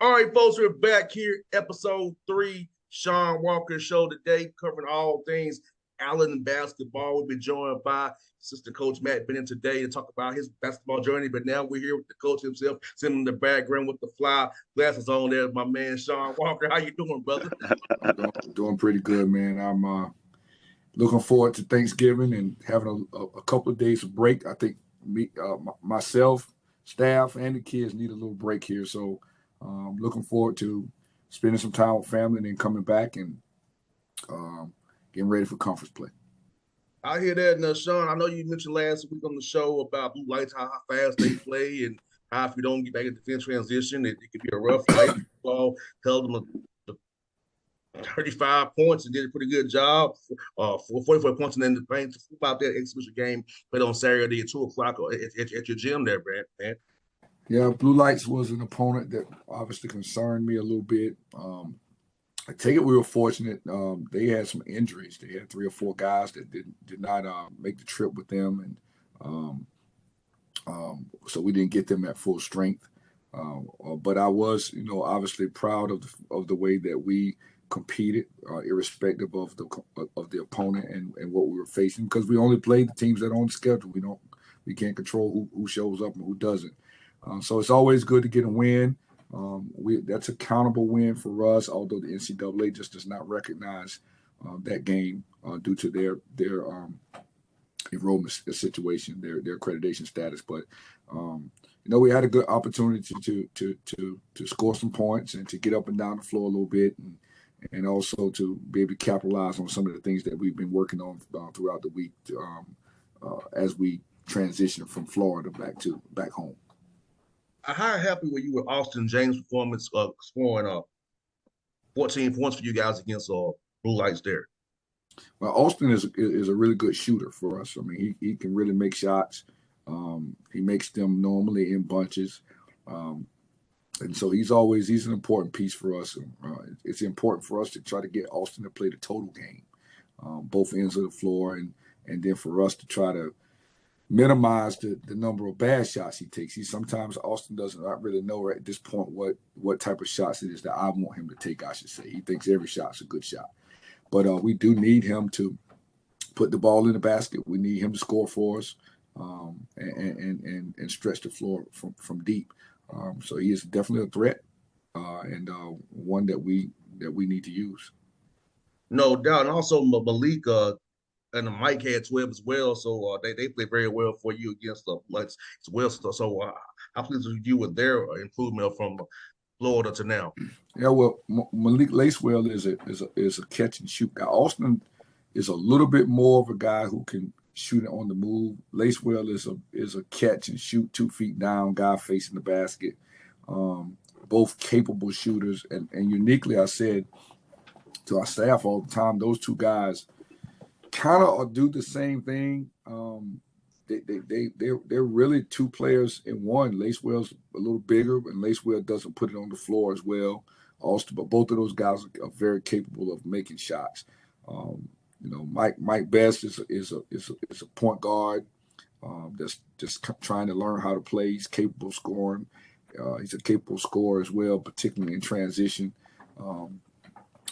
All right, folks, we're back here, episode 3, Shawn Walker Show today, covering all things Allen basketball. We'll be joined by assistant coach Matt Bennett today to talk about his basketball journey. But now we're here with the coach himself, sitting in the background with the fly glasses on there, my man Shawn Walker. How you doing, brother? I'm doing pretty good, man. I'm looking forward to Thanksgiving and having a couple of days of break. I think myself, staff, and the kids need a little break here. So looking forward to spending some time with family and then coming back and um, getting ready for conference play. I hear that. Now, Shawn, I know you mentioned last week on the show about blue lights, how fast they play, and how if you don't get back in defense transition, it could be a rough night. Ball held them to 35 points and did a pretty good job for 44 points. And then the paint about that exhibition game played on Saturday at 2 o'clock at your gym there, man. Yeah, Blue Lights was an opponent that obviously concerned me a little bit. I take it we were fortunate. They had some injuries. They had three or four guys that did not make the trip with them, and so we didn't get them at full strength. But I was, obviously proud of the way that we competed, irrespective of the opponent and what we were facing, because we only played the teams that are on the schedule. We can't control who shows up and who doesn't. So it's always good to get a win. That's a countable win for us, although the NCAA just does not recognize that game due to their enrollment situation, their accreditation status. But we had a good opportunity to score some points and to get up and down the floor a little bit, and also to be able to capitalize on some of the things that we've been working on throughout the week as we transition from Florida back home. How happy were you with Austin James' performance scoring 14 points for you guys against Blue Lights there? Well, Austin is a really good shooter for us. I mean, he can really make shots. He makes them normally in bunches. And so he's an important piece for us. It's important for us to try to get Austin to play the total game, both ends of the floor, and then for us to try to minimize the number of bad shots he takes. Sometimes Austin doesn't not really know at this point what type of shots it is that I want him to take, I should say. He thinks every shot's a good shot. But we do need him to put the ball in the basket. We need him to score for us and stretch the floor from deep. So he is definitely a threat and one that we need to use. No doubt. And also Malik and Mike had 12 as well. So they play very well for you against the Lights as well. So how pleased are you with their improvement from Florida to now? Yeah, well, Malik Lacewell is a catch and shoot guy. Austin is a little bit more of a guy who can shoot it on the move. Lacewell is a catch and shoot 2 feet down guy facing the basket. Both capable shooters, and uniquely, I said to our staff all the time, those two guys kind of do the same thing. They're really two players in one. Lacewell's a little bigger, and Lacewell doesn't put it on the floor as well. Austin, but both of those guys are very capable of making shots. Mike Best is a point guard that's just trying to learn how to play. He's capable of scoring. He's a capable scorer as well, particularly in transition.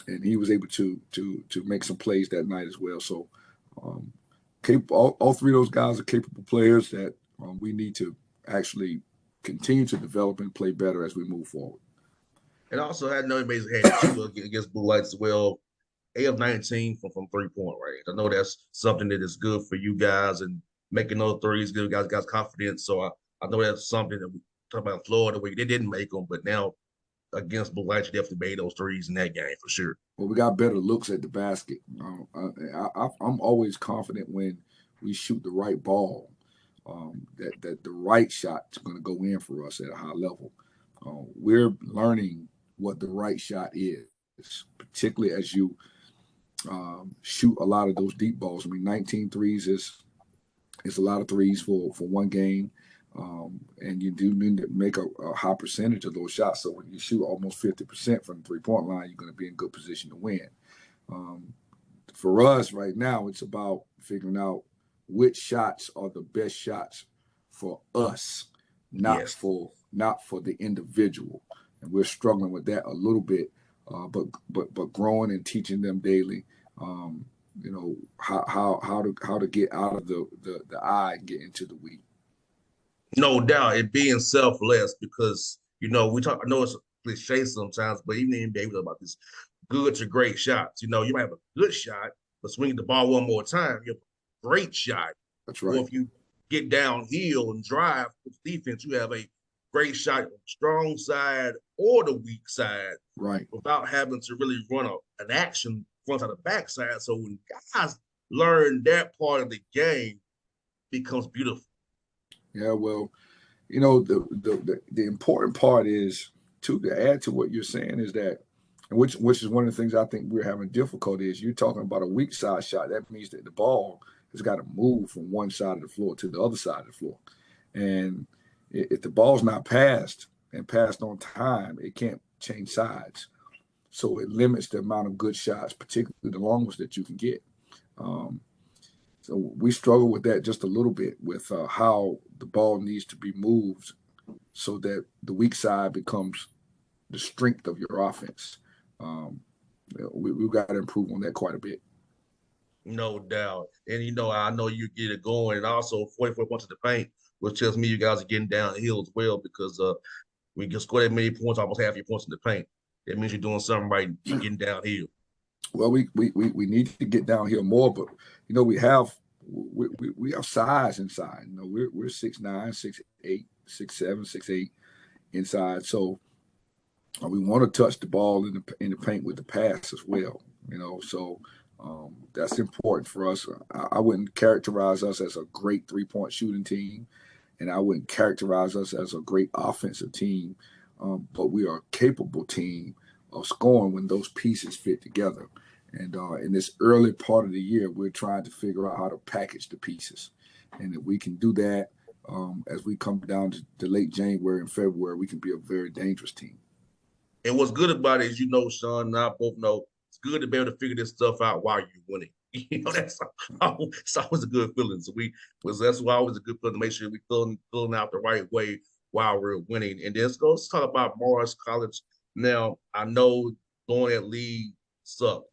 And he was able to make some plays that night as well. So all three of those guys are capable players that we need to actually continue to develop and play better as we move forward. And also had no amazing had against Blue Lights as well. 8 of 19 from 3-point range. I know that's something that is good for you guys, and making those threes give guys confidence. So I know that's something that we talk about in Florida where they didn't make them, but now against Blue Lights, you definitely made those threes in that game for sure. Well, we got better looks at the basket. I'm always confident when we shoot the right ball, that the right shot is going to go in for us at a high level. We're learning what the right shot is, particularly as you shoot a lot of those deep balls. I mean, 19 threes is a lot of threes for one game. And you do need to make a high percentage of those shots. So when you shoot almost 50% from the 3-point line, you're going to be in good position to win. For us right now, it's about figuring out which shots are the best shots for us, not for the individual. and we're struggling with that a little bit. But growing and teaching them daily, you know, how to get out of the I and get into the we. No doubt, it being selfless because we talk. I know it's a cliche sometimes, but even in NBA, we talk about this good to great shots. You might have a good shot, but swinging the ball one more time, you have a great shot. That's Or right. if you get downhill and drive with defense, you have a great shot on the strong side or the weak side Right. without having to really run an action front side or back side. So when guys learn that part of the game, it becomes beautiful. Yeah. Well, you know, the important part is to add to what you're saying is that, and which is one of the things I think we're having difficulty is you're talking about a weak side shot. That means that the ball has got to move from one side of the floor to the other side of the floor, and if the ball's not passed and passed on time, it can't change sides. So it limits the amount of good shots, particularly the long ones that you can get. Um, so we struggle with that just a little bit with how the ball needs to be moved so that the weak side becomes the strength of your offense. Um, we've got to improve on that quite a bit. No doubt. And I know you get it going. And also 44 points in the paint, which tells me you guys are getting downhill as well because when you can score that many points, almost half your points in the paint. That means you're doing something right. You're getting downhill. Well, we need to get down here more, but we have size inside. We're 6'9", 6'8", 6'7", 6'8" inside. So we want to touch the ball in the paint with the pass as well. So that's important for us. I wouldn't characterize us as a great 3-point shooting team, and I wouldn't characterize us as a great offensive team, but we are a capable team of scoring when those pieces fit together. And in this early part of the year, we're trying to figure out how to package the pieces, and if we can do that as we come down to late January and February, we can be a very dangerous team. And what's good about it is, Shawn and I both know it's good to be able to figure this stuff out while you're winning. It's always a good feeling. So that's why always a good feeling to make sure we filling out the right way while we're winning. And then let's talk about Morris College. Now, I know going at lead sucked,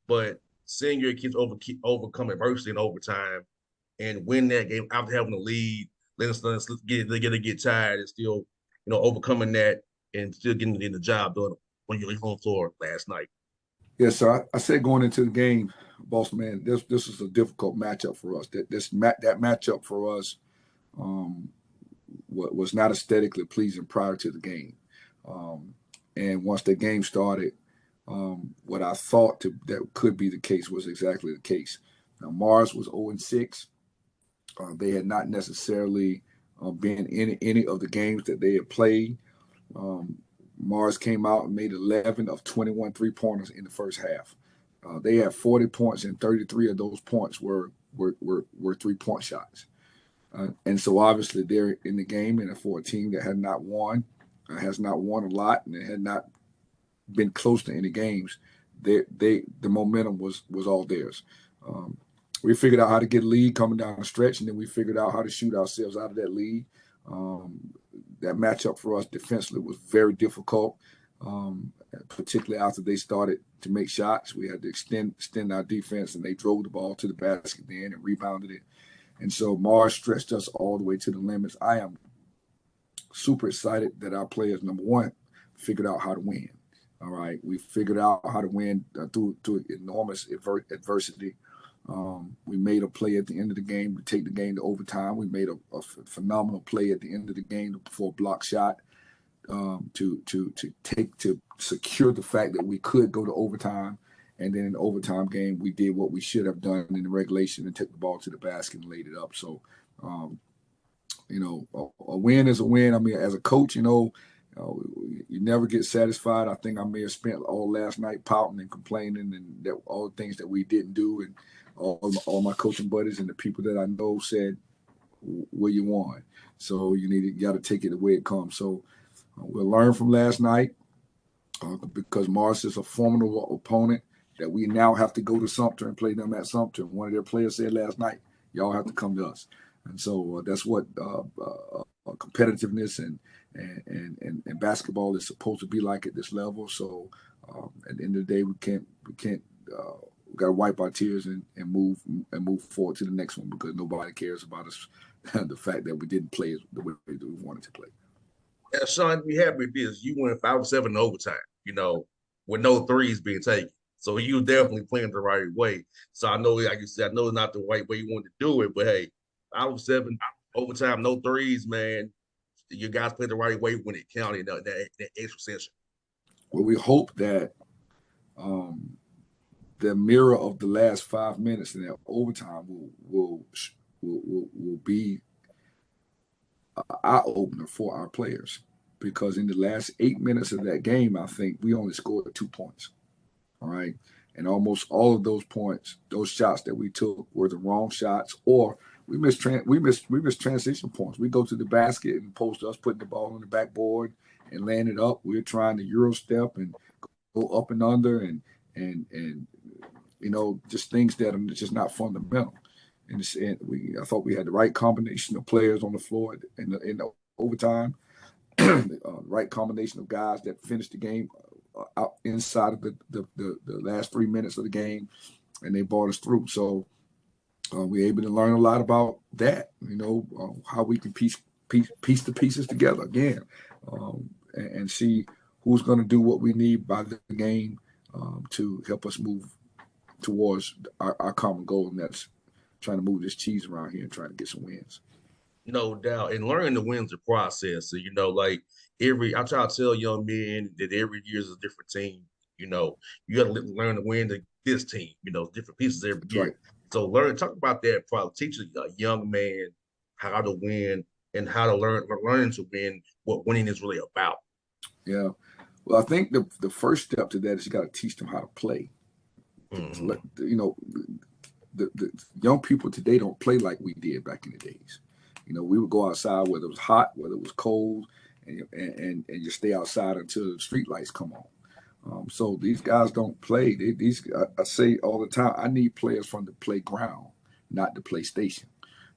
but seeing your kids overcome adversity in overtime and win that game after having the lead, letting us get tired and still, overcoming that and still getting the job done when you're home floor last night. Yeah, so I said going into the game, boss man, this is a difficult matchup for us. That matchup for us um, was not aesthetically pleasing prior to the game, and once the game started, what I thought that could be the case was exactly the case. Now Mars was 0-6. They had not necessarily been in any of the games that they had played. Um, Mars came out and made 11 of 21 3-pointers in the first half. They had 40 points, and 33 of those points were 3-point shots. And so obviously they're in the game, and for a team that has not won a lot, and had not been close to any games, the momentum was all theirs. Um, we figured out how to get a lead coming down the stretch, and then we figured out how to shoot ourselves out of that lead. Um, that matchup for us defensively was very difficult, particularly after they started to make shots. We had to extend our defense, and they drove the ball to the basket then and rebounded it. And so Mars stretched us all the way to the limits. I am super excited that our players, number one, figured out how to win. All right, we figured out how to win through enormous adversity. We made a play at the end of the game to take the game to overtime. We made a phenomenal play at the end of the game for a block shot to secure the fact that we could go to overtime. And then in the overtime game, we did what we should have done in the regulation and took the ball to the basket and laid it up. So, a win is a win. I mean, as a coach, you never get satisfied. I think I may have spent all last night pouting and complaining and that all the things that we didn't do. And all my coaching buddies and the people that I know said, "What you want?" So you got to take it the way it comes. So we'll learn from last night because Mars is a formidable opponent that we now have to go to Sumter and play them at Sumter. One of their players said last night, "Y'all have to come to us." And so that's what competitiveness and and basketball is supposed to be like at this level. So at the end of the day, we can't we got to wipe our tears and move forward to the next one, because nobody cares about us the fact that we didn't play the way we wanted to play. Yeah, Shawn, be happy with this. You went 5-7 in overtime, with no threes being taken. So you definitely playing the right way. So I know, like you said, I know it's not the right way you want to do it, but hey, 5-7 overtime, no threes, man. You guys played the right way when it counted in that extra session. Well, we hope that um, the mirror of the last 5 minutes in that overtime will be an eye opener for our players, because in the last 8 minutes of that game, I think we only scored 2 points. All right. And almost all of those points, those shots that we took were the wrong shots, or we missed transition points. We go to the basket and post us putting the ball on the backboard and laying it up. We're trying to Euro step and go up and under and just things that are just not fundamental. I thought we had the right combination of players on the floor in the overtime, right combination of guys that finished the game out inside of the last 3 minutes of the game, and they brought us through. So we're able to learn a lot about that. How we can piece the pieces together again, and see who's going to do what we need by the game to help us move towards our common goal, and that's trying to move this cheese around here and trying to get some wins. No doubt. And learning to win is a process. So, like I try to tell young men that every year is a different team. You got to learn to win this team, different pieces every That's year. right. So talk about that, probably teach a young man how to win and how to learn to win, what winning is really about. Yeah. Well, I think the first step to that is you got to teach them how to play. Mm-hmm. The young people today don't play like we did back in the days. We would go outside whether it was hot, whether it was cold, and you stay outside until the street lights come on. So these guys don't play. I say all the time, I need players from the playground, not the PlayStation.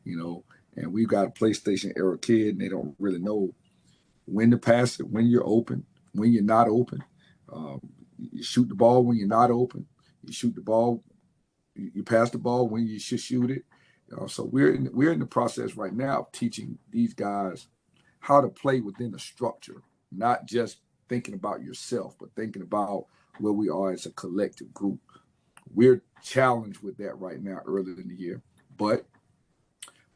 You know, and we've got a PlayStation era kid, and they don't really know when to pass it, when you're open, when you're not open. Um, you shoot the ball when you're not open. You shoot the ball. You pass the ball when you should shoot it. So we're in the process right now of teaching these guys how to play within a structure, not just thinking about yourself, but thinking about where we are as a collective group. We're challenged with that right now early in the year, but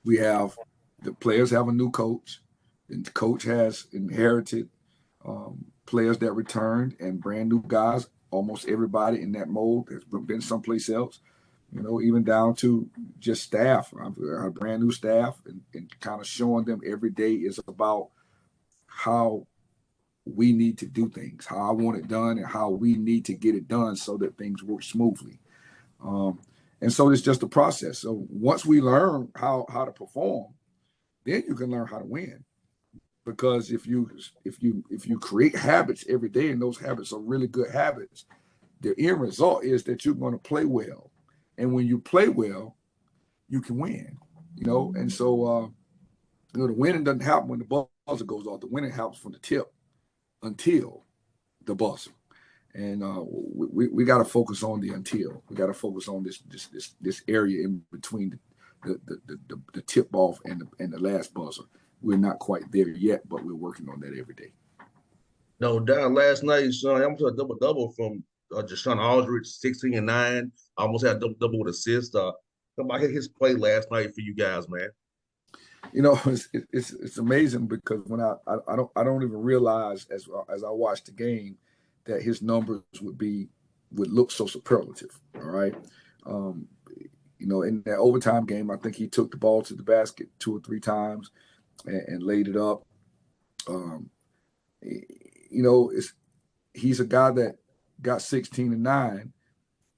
we have the players have a new coach, and the coach has inherited players that returned and brand new guys. Almost everybody in that mold has been someplace else. Even down to just staff, our brand new staff, and kind of showing them every day is about how we need to do things, how I want it done, and how we need to get it done so that things work smoothly. Um, and so it's just a process. So once we learn how to perform, then you can learn how to win. Because if you create habits every day, and those habits are really good habits, the end result is that you're going to play well. And when you play well, you can win. And so the winning doesn't happen when the buzzer goes off. The winning happens from the tip until the buzzer. And we got to focus on the until. We got to focus on this area in between the tip off and the last buzzer. We're not quite there yet, but we're working on that every day. No doubt. Last night, Sean, I almost had a double double from Deshaun Aldridge, 16 and 9. I almost had a double double with assists. About his play last night for you guys, man. It's amazing, because when I don't even realize as I watch the game that his numbers would look so superlative. All right. Um, in that overtime game, I think he took the ball to the basket 2 or 3 times and laid it up. Um, he's a guy that got 16 and 9,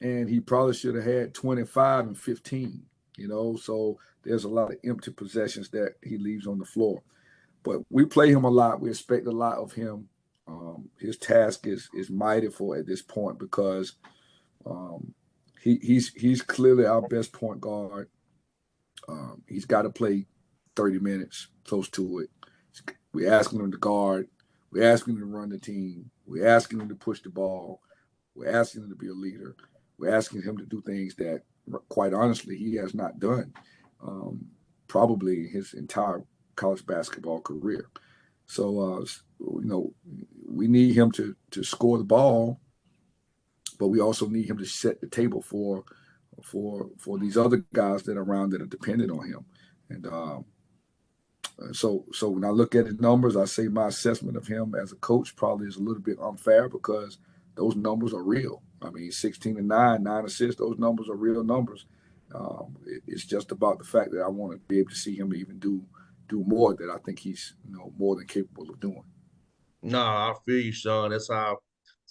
and he probably should have had 25 and 15. So there's a lot of empty possessions that he leaves on the floor. But we play him a lot. We expect a lot of him. His task is mighty for at this point, because um, he's clearly our best point guard. He's got to play 30 minutes, close to it. We're asking him to guard. We're asking him to run the team. We're asking him to push the ball. We're asking him to be a leader. We're asking him to do things that, quite honestly, he has not done um, probably his entire college basketball career. So, we need him to score the ball, but we also need him to set the table for these other guys that are around that are dependent on him. And so when I look at his numbers, I say my assessment of him as a coach probably is a little bit unfair because those numbers are real. I mean, 16 and 9, 9 assists, those numbers are real numbers. It's just about the fact that I want to be able to see him even do more that I think he's more than capable of doing. Nah, I feel you, Shawn. That's how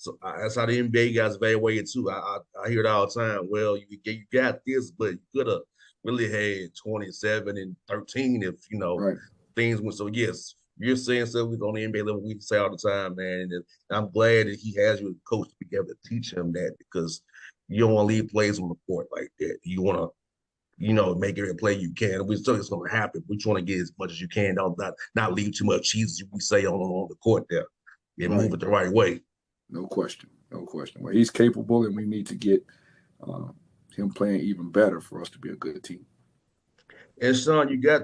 the NBA guys evaluate it too. I hear it all the time. Well, you got this, but you could have really had 27 and 13 if Right, things went. So yes, you're saying stuff on the NBA level. We say all the time, man. And I'm glad that he has you as a coach to be able to teach him that because you don't want to leave plays on the court like that. You want to make every play you can. We still it's going to happen. We're trying to get as much as you can. Don't not leave too much cheese, as we say on the court there, and right. move it the right way. No question, no question. Well, he's capable, and we need to get uh, him playing even better for us to be a good team. And Shawn, you got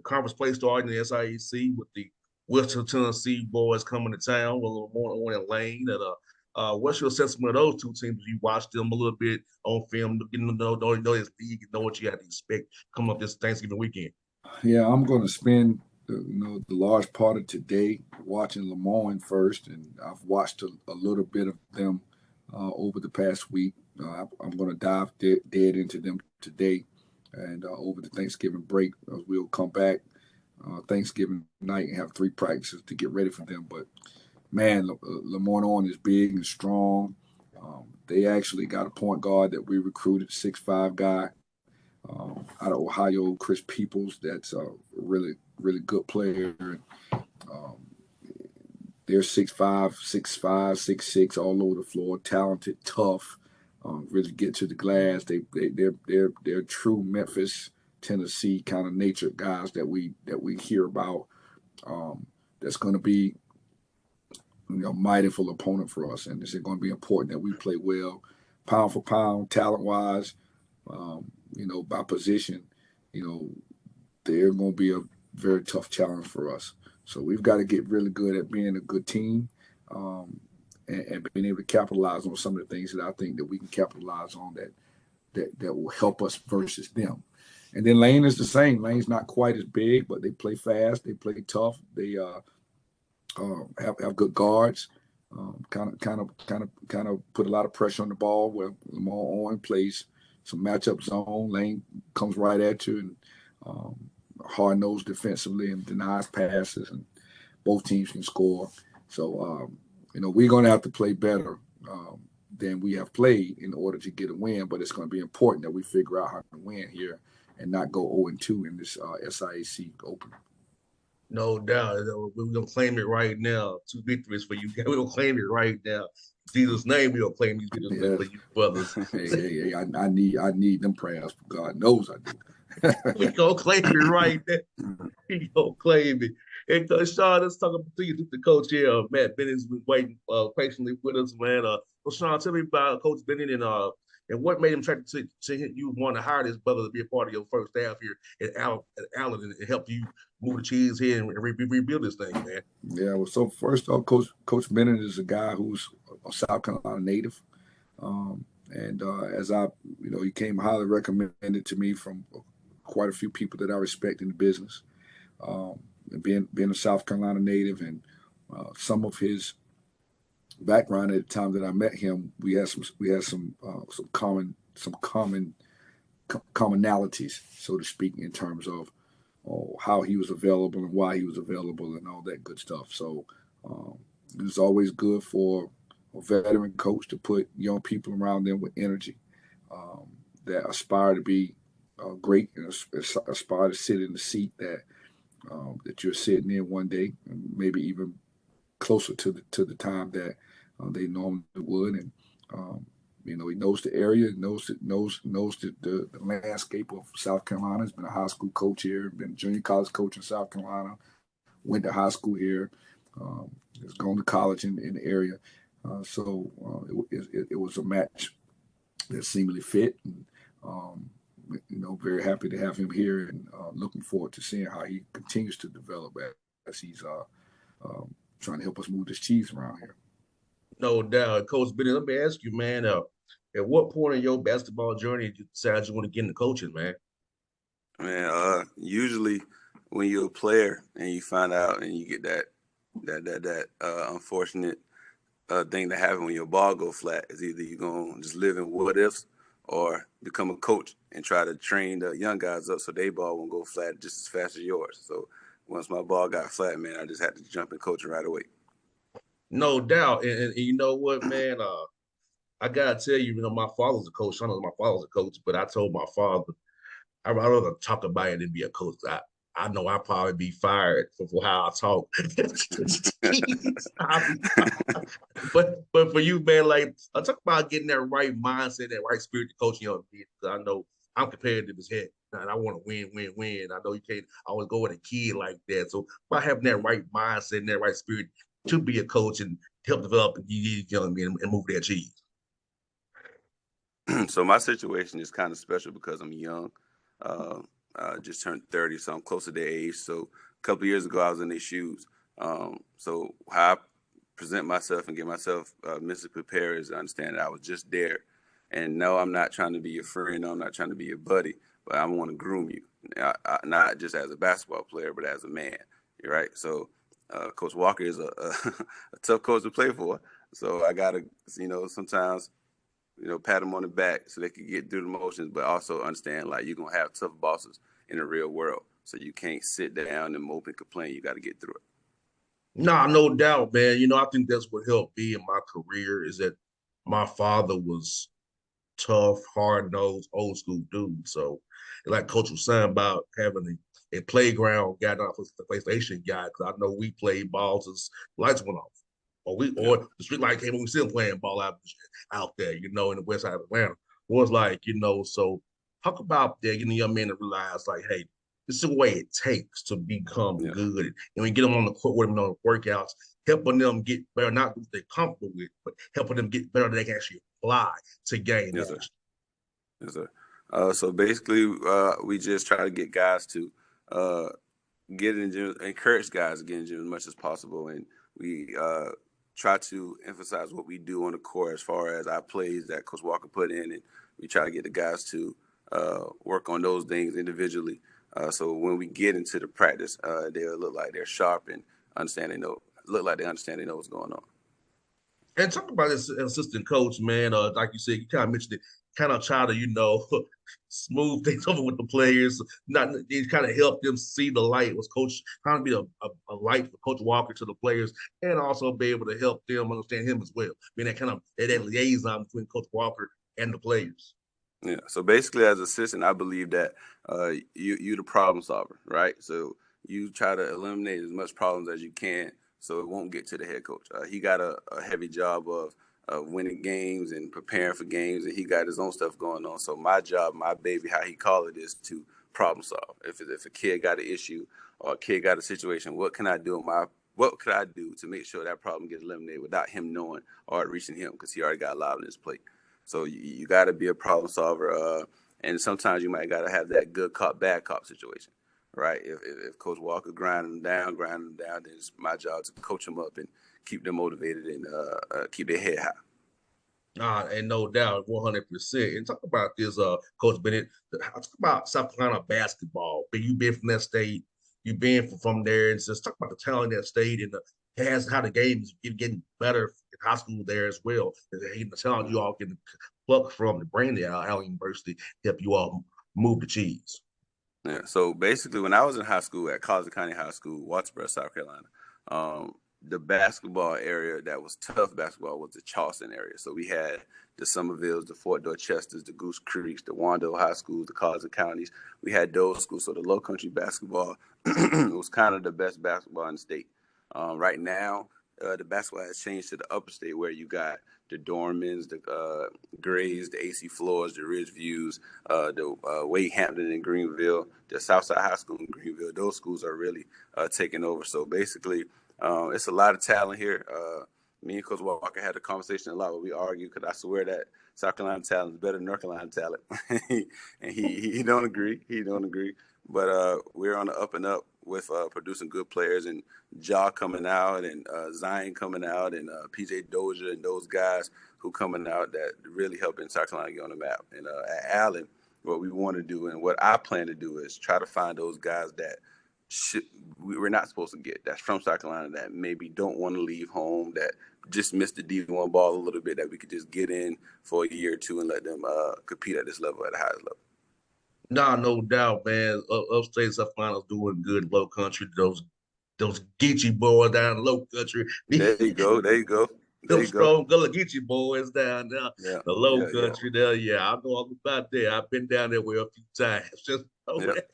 conference play starting in the SIEC with the Western Tennessee boys coming to town with a little more on in Lane. And what's your assessment of those two teams? You watched them a little bit on film, getting to know this league, and know what you had to expect coming up this Thanksgiving weekend. Yeah, I'm going to spend the large part of today watching Lemoyne first, and I've watched a little bit of them over the past week. I'm going to dive dead into them today, and over the Thanksgiving break, we'll come back Thanksgiving night and have 3 practices to get ready for them. But man, Lemoyne is big and strong. They actually got a point guard that we recruited, 6'5" guy out of Ohio, Chris Peoples. That's a really, really good player. Um, they're 6'5", 6'5", 6'6", all over the floor. Talented, tough. Really get to the glass. They're true Memphis, Tennessee kind of nature guys that we hear about. That's going to be mindful opponent for us, and it's going to be important that we play well, pound for pound, talent wise. By position, you know, they're going to be a very tough challenge for us. So we've got to get really good at being a good team um, and being able to capitalize on some of the things that I think that we can capitalize on that will help us versus them. And then Lane is the same. Lane's not quite as big, but they play fast. They play tough. They have good guards. Kind of put a lot of pressure on the ball. Where Lamar Owen plays some matchup zone. Lane comes right at you and hard nosed defensively and denies passes, and both teams can score. So we're going to have to play better than we have played in order to get a win. But it's going to be important that we figure out how to win here and not go 0-2 in this SIAC opener. No doubt. We're gonna claim it right now. 2 victories for you. We're gonna claim it right now. In Jesus' name, we're gonna claim these victories Yeah. for you brothers. Hey, I need them prayers. God knows I do. We gonna claim it right now. We gonna claim it. And Shawn, let's talk about the coach here. Matt Bennett's been waiting patiently with us, man. So Shawn, tell me about Coach Bennett and what made him try to you want to hire this brother to be a part of your first staff here at Allen and help you move the cheese here and rebuild this thing, man. Yeah. Well, so first off, Coach Bennett is a guy who's a South Carolina native, and as he came highly recommended to me from quite a few people that I respect in the business. And being a South Carolina native and some of his background at the time that I met him, we had some common commonalities, so to speak, in terms of how he was available and why he was available and all that good stuff. So it was always good for a veteran coach to put young people around them with energy that aspire to be great and aspire to sit in the seat that you're sitting in one day, and maybe even closer to the time that they normally would. And he knows the area, knows the landscape of South Carolina. He's been a high school coach here, been a junior college coach in South Carolina, went to high school here, has gone to college in the area. It was a match that seemingly fit. And, very happy to have him here and looking forward to seeing how he continues to develop as he's trying to help us move this cheese around here. No doubt. Coach Bennett, let me ask you, man, at what point in your basketball journey did you decide you want to get into coaching, man? Man, usually when you're a player and you find out and you get that unfortunate thing that happen when your ball go flat is either you're going to just live in what ifs or become a coach and try to train the young guys up so their ball won't go flat just as fast as yours. So once my ball got flat, man, I just had to jump in coaching right away. No doubt. And you know what, man? I gotta tell you, my father's a coach. I know my father's a coach, but I told my father I'd rather talk about it than be a coach. I know I'd probably be fired for how I talk. but for you, man, like I talk about getting that right mindset, that right spirit to coach young kids. I know I'm competitive as heck, and I want to win, win, win. I know you can't always go with a kid like that. So by having that right mindset and that right spirit to be a coach and help develop these young men and move their cheese. So my situation is kind of special because I'm young. Just turned 30, so I'm close to their age. So a couple of years ago, I was in their shoes. So how I present myself and get myself mentally prepared is to understand that I was just there. And no, I'm not trying to be your friend. No, I'm not trying to be your buddy, but I want to groom you, not just as a basketball player, but as a man. You're right. So Coach Walker is a tough coach to play for. So I got to, sometimes pat them on the back so they can get through the motions, but also understand like you're gonna have tough bosses in the real world. So you can't sit down and mope and complain. You got to get through it. Nah, no doubt, man. I think that's what helped me in my career is that my father was tough, hard-nosed, old school dude. So, like Coach was saying about having a playground guy, not the PlayStation guy, because I know we played balls as lights went off. Or the street light came on, we still playing ball out there, in the west side of Atlanta. Was like, so talk about that, getting young men to realize, like, hey, this is the way it takes to become good. And we get them on the court with them on the workouts, helping them get better, not what they're comfortable with, but helping them get better that they can actually apply to gain knowledge. Yes, sir. So basically, we just try to get guys to get in gym, encourage guys to get in gym as much as possible. And we try to emphasize what we do on the court as far as our plays that Coach Walker put in. And we try to get the guys to work on those things individually. So when we get into the practice, they'll look like they're sharp and look like they understand they know what's going on. And talk about this assistant coach, man. Like you said, you kind of mentioned it, kind of try to, smooth things over with the players. It kind of help them see the light. Was coach trying to be a light for Coach Walker to the players, and also be able to help them understand him as well. Being that liaison between Coach Walker and the players. Yeah. So basically, as assistant, I believe that you're the problem solver, right? So you try to eliminate as much problems as you can, so it won't get to the head coach. He got a heavy job of winning games and preparing for games, and he got his own stuff going on. So my job, my baby, how he call it, is to problem solve. If a kid got an issue or a kid got a situation, what could I do to make sure that problem gets eliminated without him knowing or reaching him, because he already got a lot on his plate. So you got to be a problem solver, and sometimes you might got to have that good cop, bad cop situation, right? If Coach Walker grinding them down, then it's my job to coach them up and keep them motivated and keep their head high. And no doubt, 100%. And talk about this, Coach Bennett. Talk about South Carolina basketball. You've been from that state. You've been from there, and just talk about the talent in that state and how the game is getting better in high school there as well. And the talent you all can pluck from to bring to Allen University help you all move the cheese. Yeah. So basically, when I was in high school at College County High School, Wattsboro, South Carolina, the basketball area that was tough basketball was the Charleston area. So we had the Somervilles, the Fort Dorchesters, the Goose Creeks, the Wando High Schools, the College Counties. We had those schools. So the low country basketball was kind of the best basketball in the state. Right now, the basketball has changed to the upper state where you got the Dormans, the Grays, the AC Floors, the Ridge Views, the Wade Hampton in Greenville, the Southside High School in Greenville. Those schools are really taking over. So basically, it's a lot of talent here. Me and Coach Walker had a conversation a lot where we argue because I swear that South Carolina talent is better than North Carolina talent, and he don't agree. He don't agree. But we're on the up and up with producing good players, and Ja coming out, and Zion coming out, and PJ Dozier and those guys who coming out that really helping South Carolina get on the map. And at Allen, what we want to do and what I plan to do is try to find those guys that we're not supposed to get, that's from South Carolina, that maybe don't want to leave home, that just missed the D1 ball a little bit, that we could just get in for a year or two and let them compete at this level, at the highest level. Nah, no doubt, man. Upstate South Carolina's doing good. Low country, those Geechee boys down in low country. There you go. There you go. There Them you go. strong Gullah Geechee boys down there, Yeah. the low Yeah. country there. Yeah, I know all about that. I've been down there with a few times. Just know Yeah. that.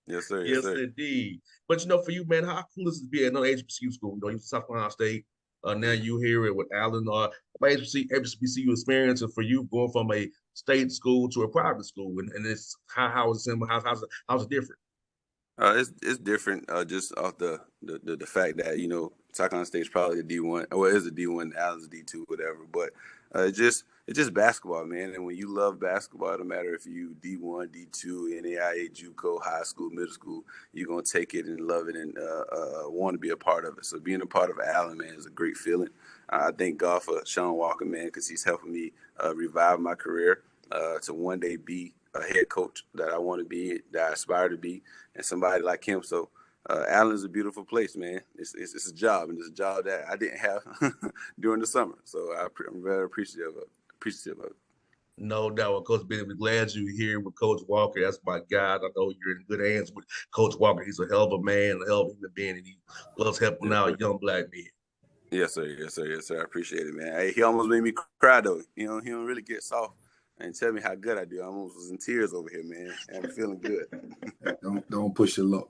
Yes, sir. Yes, Yes, sir. indeed. But for you, man, how cool is it to be at another HBCU school? You South Carolina State. Now you hear it with Allen. My HBCU experience, and for you going from a state school to a private school, and it's how is it how's it different? It's different just off the fact that South Carolina State's probably a D1, or is a D1, Allen's a D2, whatever. But it's just basketball, man. And when you love basketball, it don't matter if you D1, D2, NAIA, JUCO, high school, middle school, you're gonna take it and love it and want to be a part of it. So being a part of Allen, man, is a great feeling. I thank God for Shawn Walker, man, because he's helping me revive my career to one day be a head coach that I want to be, that I aspire to be, and somebody like him. So Allen's a beautiful place, man. It's a job, and it's a job that I didn't have during the summer. So I'm very appreciative of it. No doubt, Coach Ben. We're glad you're here with Coach Walker. That's my guy. I know you're in good hands with Coach Walker. He's a hell of a man, a hell of a human being, and he loves helping Yes, out sir. young black men. Yes, sir. Yes, sir. Yes, sir. I appreciate it, man. Hey, he almost made me cry, though. He don't really get soft and tell me how good I do. I almost was in tears over here, man. And I'm feeling good. Don't push your luck.